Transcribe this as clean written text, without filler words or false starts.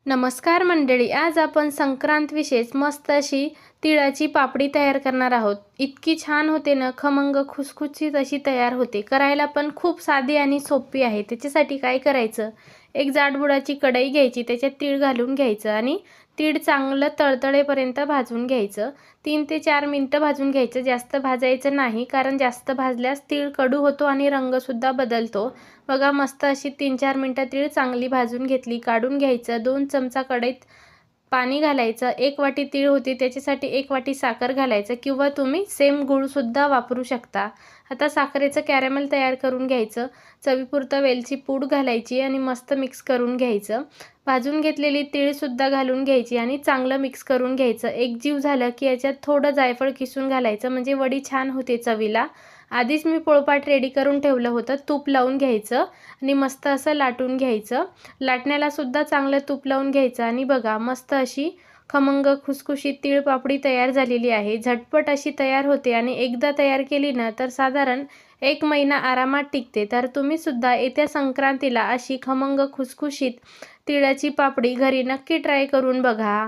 नमस्कार मंडळी, आज आपण संक्रांत विशेष मस्त अशी तिळाची पापडी तयार करणार आहोत। इतकी छान होते ना, खमंग खुसखुशीत अशी तयार होते। करायला पण खूप साधी आणि सोपी आहे। त्याच्यासाठी काय करायचं, एक जाडबुडाची कढई घ्यायची, त्याच्यात तीळ घालून घ्यायचं आणि तीळ चांगलं तळतळेपर्यंत भाजून घ्यायचं। 3 ते 4 मिनिटं भाजून घ्यायचं, जास्त भाजायचं नाही, कारण जास्त भाजल्यास तीळ कडू होतो आणि रंगसुद्धा बदलतो। बघा, मस्त अशी 3-4 मिनिटं तीळ चांगली भाजून घेतली, काढून घ्यायचं। 2 चमचा कढईत पाणी घालायचं। 1 वाटी तीळ होती त्याच्यासाठी 1 वाटी साखर घालायचं, किंवा तुम्ही सेम गूळसुद्धा वापरू शकता। आता साखरेचं कॅरमेल तयार करून घ्यायचं। चवीपुरतं वेलची पूड घालायची आणि मस्त मिक्स करून घ्यायचं। भाजून घेतलेली तीळसुद्धा घालून घ्यायची आणि चांगलं मिक्स करून घ्यायचं। एकजीव झालं की याच्यात थोडं जायफळ किसून घालायचं, म्हणजे वडी छान होते चवीला। आधीच मी पोळपाट रेडी करून ठेवलं होतं, तूप लावून घ्यायचं आणि मस्त असं लाटून घ्यायचं। लाटण्याला सुद्धा चांगलं तूप लावून घ्यायचं आणि बघा, मस्त अशी खमंग खुसखुशीत तीळ पापडी तयार झालेली आहे। झटपट अशी तयार होते आणि एकदा तयार केली ना तर साधारण 1 महिना आरामात टिकते। तर तुम्ही सुद्धा येत्या संक्रांतीला अशी खमंग खुसखुशीत तिळाची पापडी घरी नक्की ट्राय करून बघा।